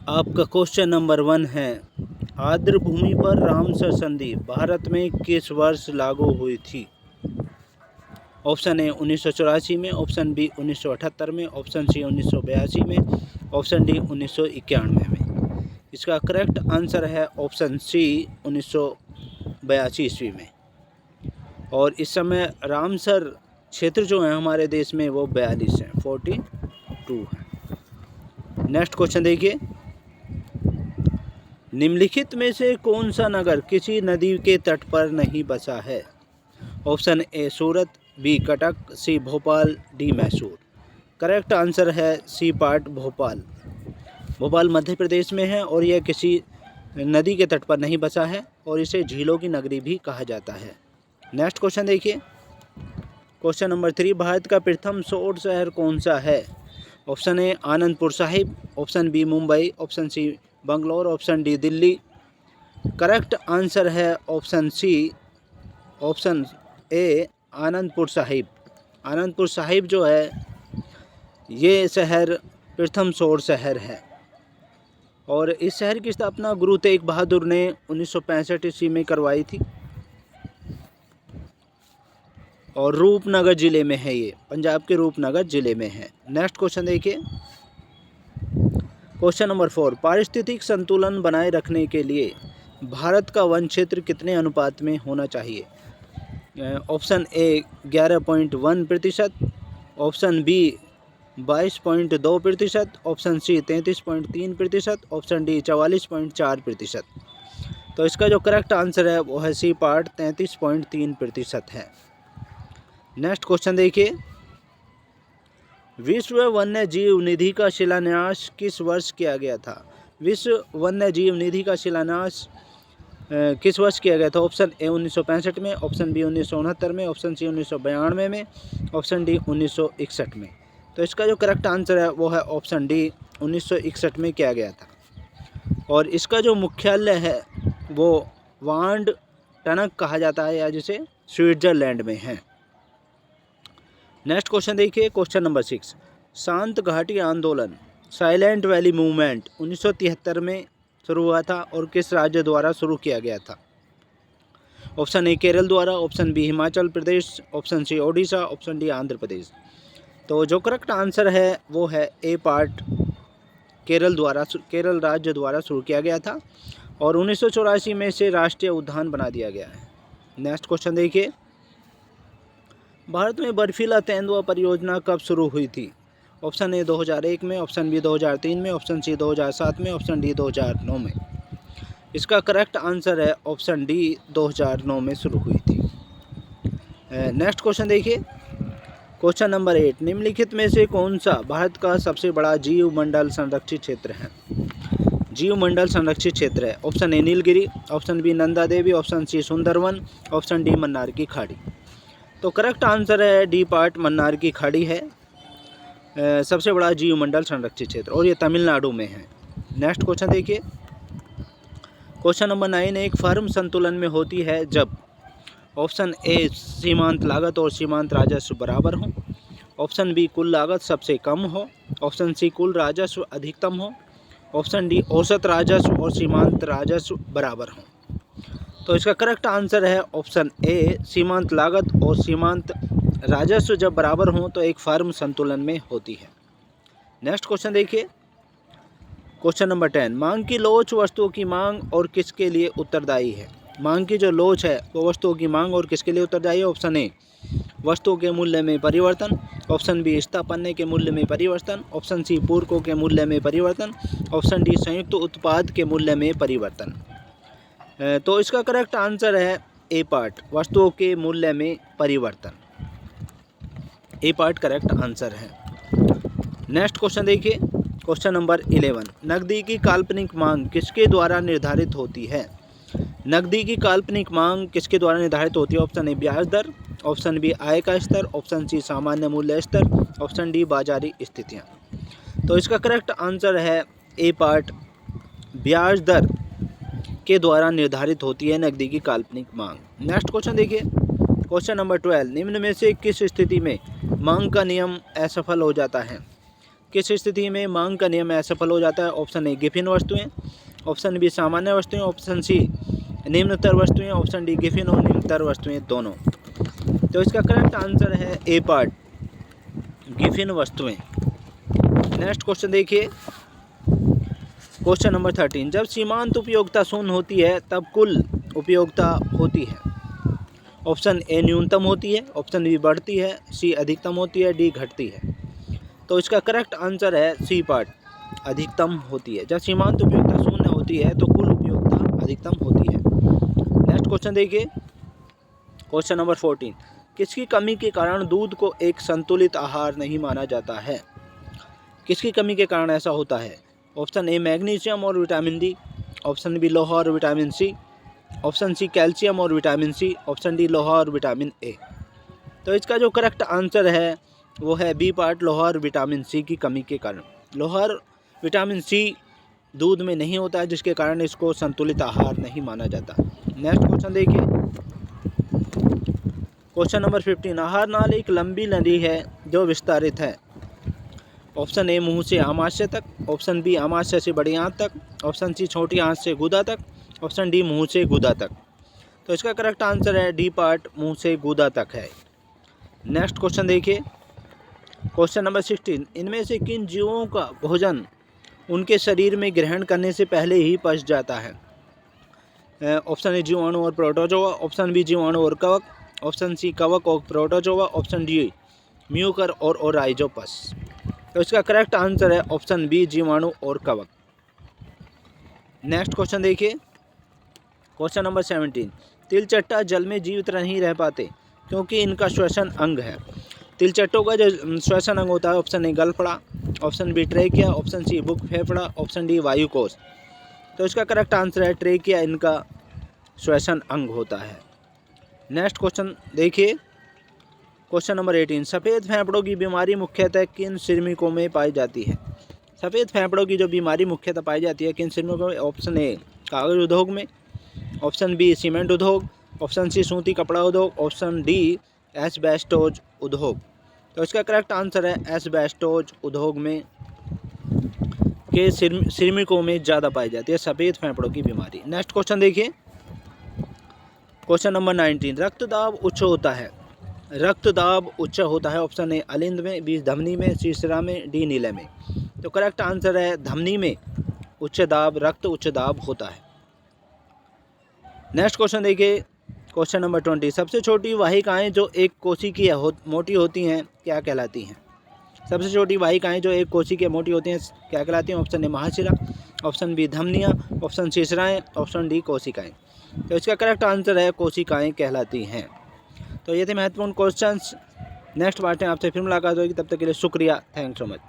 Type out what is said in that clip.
आपका question number 1 है, आर्द्र भूमि पर रामसर संधि भारत में किस वर्ष लागू हुई थी? ऑप्शन ए 1984 में, ऑप्शन बी 1978 में, ऑप्शन सी 1982 में, ऑप्शन डी 1991 में। इसका करेक्ट आंसर है ऑप्शन सी 1982 ईस्वी में। और इस समय रामसर क्षेत्र जो है हमारे देश में वो 42 है, 42 है। नेक्स्ट क्वेश्चन देखिए, निम्नलिखित में से कौन सा नगर किसी नदी के तट पर नहीं बसा है? Option A Surat, B Cuttack, C Bhopal, D Mysore. Correct answer है सी पार्ट भोपाल। भोपाल मध्य प्रदेश में है और यह किसी नदी के तट पर नहीं बसा है और इसे झीलों की नगरी भी कहा जाता है। नेक्स्ट क्वेश्चन देखिए, क्वेश्चन नंबर 3, भारत का प्रथम सौर शहर कौन सा है? Option A Anandpur Sahib, option B Mumbai, option C Bangalore, option D Delhi. Correct answer है option C, option A Anandpur Sahib. Anandpur Sahib जो है ये शहर प्रथम सौर शहर है और इस शहर की स्थापना गुरु तेग बहादुर ने 1965 ईस्वी में करवाई थी और रूपनगर ज़िले में है, ये पंजाब के रूपनगर ज़िले में है। नेक्स्ट क्वेश्चन देखिए, क्वेश्चन नंबर 4, पारिस्थितिक संतुलन बनाए रखने के लिए भारत का वन क्षेत्र कितने अनुपात में होना चाहिए? Option A 11.1%, option B 22.2%, option C 33.3%, option D 44.4%। तो इसका जो करेक्ट आंसर है वो है सी पार्ट 33.3% है। नेक्स्ट क्वेश्चन देखिए, विश्व वन्य जीव निधि का शिलान्यास किस वर्ष किया गया था? विश्व वन्य जीव निधि का शिलान्यास किस वर्ष किया गया था? ऑप्शन ए 1965 में, ऑप्शन बी 1969 में, ऑप्शन सी 1992 में, ऑप्शन डी 1961 में। तो इसका जो करेक्ट आंसर है वो है ऑप्शन डी 1961 में किया गया था और इसका जो मुख्यालय है वो वांड टनक कहा जाता है या जिसे स्विट्जरलैंड में है। नेक्स्ट क्वेश्चन देखिए, क्वेश्चन नंबर 6, शांत घाटी आंदोलन साइलेंट वैली मूवमेंट 1973 में शुरू हुआ था और किस राज्य द्वारा शुरू किया गया था? ऑप्शन ए केरल द्वारा, option B Himachal Pradesh, option C Odisha, option D Andhra Pradesh. तो जो करेक्ट आंसर है वो है ए पार्ट केरल राज्य द्वारा शुरू किया गया था और 1984 में से राष्ट्रीय उद्यान बना दिया गया है। नेक्स्ट क्वेश्चन देखिए, भारत में बर्फीला तेंदुआ परियोजना कब शुरू हुई थी? ऑप्शन ए 2001 में, ऑप्शन बी 2003 में, ऑप्शन सी 2007 में, ऑप्शन डी 2009 में। इसका करेक्ट आंसर है ऑप्शन डी 2009 में शुरू हुई थी। नेक्स्ट क्वेश्चन देखिए, क्वेश्चन नंबर 8, निम्नलिखित में से कौन सा भारत का सबसे बड़ा जीव मंडल संरक्षित क्षेत्र है? जीव मंडल संरक्षित क्षेत्र है, option A Nilgiri, option B Nanda Devi, option C Sundarban, option D Mannar की खाड़ी। तो करेक्ट आंसर है डी पार्ट मन्नार की खाड़ी है सबसे बड़ा जीव मंडल संरक्षित क्षेत्र और ये तमिलनाडु में है। नेक्स्ट क्वेश्चन देखिए, क्वेश्चन नंबर 9, एक फर्म संतुलन में होती है जब ऑप्शन ए सीमांत लागत और सीमांत राजस्व बराबर हो, ऑप्शन बी कुल लागत सबसे कम हो, ऑप्शन सी कुल राजस्व अधिकतम हो, ऑप्शन डी औसत राजस्व और सीमांत राजस्व बराबर हो। तो इसका करेक्ट आंसर है ऑप्शन ए सीमांत लागत और सीमांत राजस्व जब बराबर हों तो एक फर्म संतुलन में होती है। नेक्स्ट क्वेश्चन देखिए, क्वेश्चन नंबर 10, मांग की लोच वस्तुओं की मांग और किसके लिए उत्तरदायी है? मांग की जो लोच है वो वस्तुओं की मांग और किसके लिए उत्तरदायी है? ऑप्शन ए वस्तुओं के मूल्य में परिवर्तन, ऑप्शन बी स्थापन्य के मूल्य में परिवर्तन, ऑप्शन सी पूरकों के मूल्य में परिवर्तन, ऑप्शन डी संयुक्त उत्पाद के मूल्य में परिवर्तन। तो इसका करेक्ट आंसर है ए पार्ट वस्तुओं के मूल्य में परिवर्तन। ए पार्ट करेक्ट आंसर है। नेक्स्ट क्वेश्चन देखिए, क्वेश्चन नंबर 11, नकदी की काल्पनिक मांग किसके द्वारा निर्धारित होती है? नकदी की काल्पनिक मांग किसके द्वारा निर्धारित होती है? ऑप्शन ए ब्याज दर, ऑप्शन बी आय का स्तर, ऑप्शन सी सामान्य मूल्य स्तर, ऑप्शन डी बाजारी स्थितियाँ। तो इसका करेक्ट आंसर है ए पार्ट ब्याज दर के द्वारा निर्धारित होती है नकदी की काल्पनिक मांग। नेक्स्ट क्वेश्चन देखिए, क्वेश्चन नंबर 12, निम्न में से किस स्थिति में मांग का नियम असफल हो जाता है? किस स्थिति में मांग का नियम असफल हो जाता है? ऑप्शन ए गिफिन वस्तुएं, ऑप्शन बी सामान्य वस्तुएं, ऑप्शन सी निम्नतर वस्तुएं, ऑप्शन डी गिफिन और निम्नतर वस्तुएं दोनों। तो इसका करेक्ट आंसर है ए पार्ट, गिफिन वस्तुएं। नेक्स्ट क्वेश्चन देखिए, क्वेश्चन नंबर 13। जब सीमांत उपयोगिता शून्य होती है तब कुल उपयोगिता होती है? ऑप्शन ए न्यूनतम होती है, ऑप्शन बी बढ़ती है, सी अधिकतम होती है, डी घटती है। तो इसका करेक्ट आंसर है सी पार्ट, अधिकतम होती है। जब सीमांत उपयोगिता शून्य होती है तो कुल उपयोगिता अधिकतम होती है। नेक्स्ट क्वेश्चन देखिए, क्वेश्चन नंबर 14। किसकी कमी के कारण दूध को एक संतुलित आहार नहीं माना जाता है? किसकी कमी के कारण ऐसा होता है? ऑप्शन ए मैग्नीशियम और विटामिन डी, ऑप्शन बी लोहा और vitamin C, option C calcium और विटामिन सी, ऑप्शन डी लोहा और विटामिन ए। तो इसका जो करेक्ट आंसर है वो है बी पार्ट, लोहा और विटामिन सी की कमी के कारण। लोहा और विटामिन सी दूध में नहीं होता है, जिसके कारण इसको संतुलित आहार नहीं माना जाता। नेक्स्ट क्वेश्चन देखिए, क्वेश्चन नंबर 15। आहार नाल एक लंबी नली है जो विस्तारित है। ऑप्शन ए मुंह से आमाशय तक, ऑप्शन बी आमाशय से बड़ी आंत तक, ऑप्शन सी छोटी आंत से गुदा तक, ऑप्शन डी मुंह से गुदा तक। तो इसका करेक्ट आंसर है डी पार्ट, मुंह से गुदा तक है। नेक्स्ट क्वेश्चन देखिए, क्वेश्चन नंबर 16। इनमें से किन जीवों का भोजन उनके शरीर में ग्रहण करने से पहले ही पच जाता है? ऑप्शन ए जीवाणु और प्रोटोजोआ, ऑप्शन बी जीवाणु और कवक, ऑप्शन सी कवक और प्रोटोजोआ, ऑप्शन डी म्यूकर और ओराइजोपस। तो इसका करेक्ट आंसर है ऑप्शन बी, जीवाणु और कवक। नेक्स्ट क्वेश्चन देखिए, क्वेश्चन नंबर 17। तिलचट्टा जल में जीवित नहीं रह पाते क्योंकि इनका श्वसन अंग है। तिलचट्टों का जो श्वसन अंग होता है, ऑप्शन ए गलफड़ा, option B trachea, option C book फेफड़ा, ऑप्शन डी वायुकोश। तो इसका करेक्ट आंसर है ट्रेकिया, इनका श्वसन अंग होता है। नेक्स्ट क्वेश्चन देखिए, क्वेश्चन नंबर 18। सफ़ेद फेफड़ों की बीमारी मुख्यतः किन श्रमिकों में पाई जाती है? सफ़ेद फेफड़ों की जो बीमारी मुख्यतः पाई जाती है किन श्रमिकों में? ऑप्शन ए कागज उद्योग में, ऑप्शन बी सीमेंट उद्योग, ऑप्शन सी सूती कपड़ा उद्योग, ऑप्शन डी एस्बेस्टोज उद्योग। तो इसका करेक्ट आंसर है एस्बेस्टोज उद्योग में के श्रमिकों में ज़्यादा पाई जाती है सफ़ेद फेफड़ों की बीमारी। नेक्स्ट क्वेश्चन देखिए, क्वेश्चन नंबर 19। रक्तदाब उच्च होता है। रक्तदाब उच्च होता है, ऑप्शन ए अलिंद में, बी धमनी में, सी सिरा में, डी नीले में। तो करेक्ट आंसर है धमनी में उच्च दाब, रक्त उच्च दाब होता है। नेक्स्ट क्वेश्चन देखिए, क्वेश्चन नंबर 20। सबसे छोटी वाहिकाएं जो एक कोशिकीय मोटी होती हैं क्या कहलाती हैं? सबसे छोटी वाहिकाएं जो एक कोशिकीय मोटी होती हैं क्या कहलाती हैं? ऑप्शन ए महाशिरा, ऑप्शन बी धमनियाँ, ऑप्शन सी सिराएँ, ऑप्शन डी कोशिकाएं। तो इसका करेक्ट आंसर है कोशिकाएं कहलाती हैं। तो ये थे महत्वपूर्ण क्वेश्चंस। नेक्स्ट पार्ट में आपसे फिर मुलाकात होगी, तब तक के लिए शुक्रिया, थैंक्स सो मच।